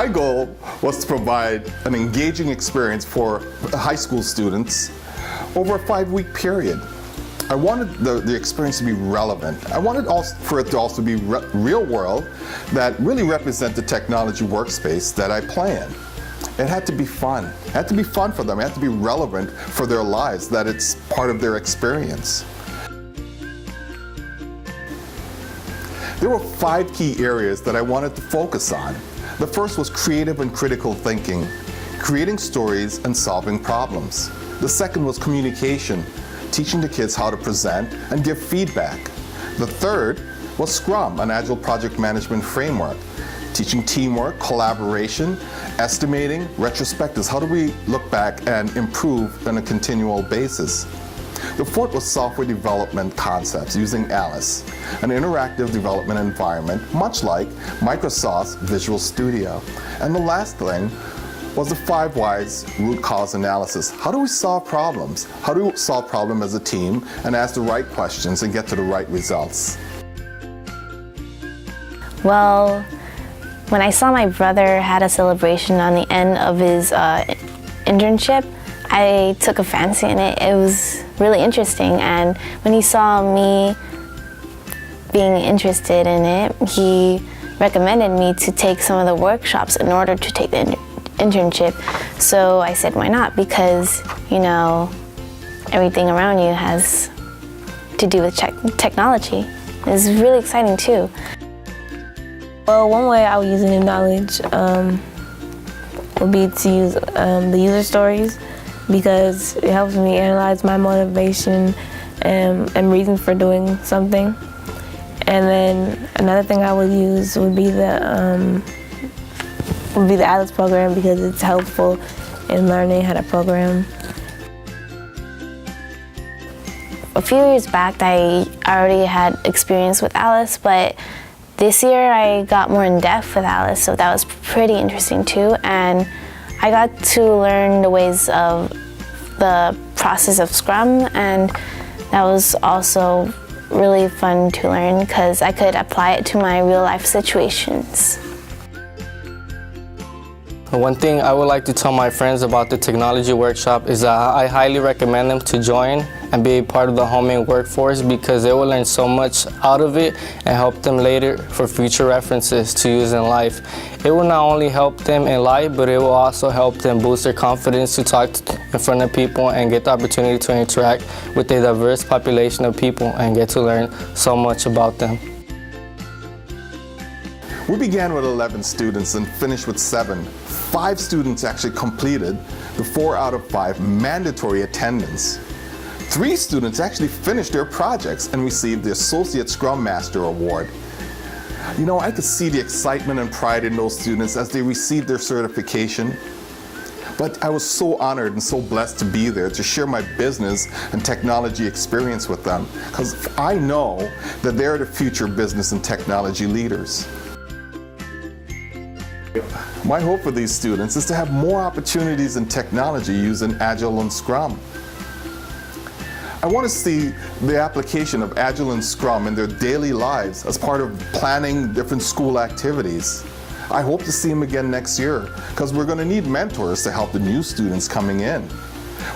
My goal was to provide an engaging experience for high school students over a 5-week period. I wanted the experience to be relevant. I wanted for it to also be real world that really represent the technology workspace that I play in. It had to be fun. It had to be fun for them. It had to be relevant for their lives, that it's part of their experience. There were 5 key areas that I wanted to focus on. The first was creative and critical thinking, creating stories and solving problems. The second was communication, teaching the kids how to present and give feedback. The third was Scrum, an Agile project management framework, teaching teamwork, collaboration, estimating, retrospectives. How do we look back and improve on a continual basis? The fourth was software development concepts using Alice, an interactive development environment, much like Microsoft's Visual Studio. And the last thing was the 5 whys root cause analysis. How do we solve problems? How do we solve problems as a team and ask the right questions and get to the right results? Well, when I saw my brother had a celebration on the end of his internship, I took a fancy in it. It was really interesting, and when he saw me being interested in it, he recommended me to take some of the workshops in order to take the internship. So I said, why not? Because, you know, everything around you has to do with technology. It's really exciting too. Well, one way I would use new knowledge would be to use the user stories, because it helps me analyze my motivation and reasons for doing something. And then another thing I would use would be the Alice program, because it's helpful in learning how to program. A few years back, I already had experience with Alice, but this year I got more in depth with Alice, so that was pretty interesting too. And I got to learn the ways of the process of Scrum, and that was also really fun to learn because I could apply it to my real life situations. One thing I would like to tell my friends about the technology workshop is that I highly recommend them to join and be a part of the homing workforce, because they will learn so much out of it and help them later for future references to use in life. It will not only help them in life, but it will also help them boost their confidence to talk in front of people and get the opportunity to interact with a diverse population of people and get to learn so much about them. We began with 11 students and finished with 7. 5 students actually completed the 4 out of 5 mandatory attendance. 3 students actually finished their projects and received the Associate Scrum Master Award. You know, I could see the excitement and pride in those students as they received their certification. But I was so honored and so blessed to be there to share my business and technology experience with them, because I know that they're the future business and technology leaders. My hope for these students is to have more opportunities in technology using Agile and Scrum. I want to see the application of Agile and Scrum in their daily lives as part of planning different school activities. I hope to see them again next year, because we're going to need mentors to help the new students coming in.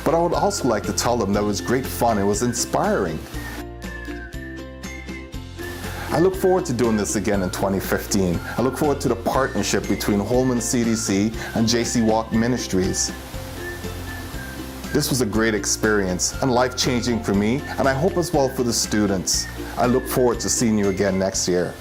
But I would also like to tell them that it was great fun, it was inspiring. I look forward to doing this again in 2015. I look forward to the partnership between Holman CDC and JC Walk Ministries. This was a great experience and life-changing for me, and I hope as well for the students. I look forward to seeing you again next year.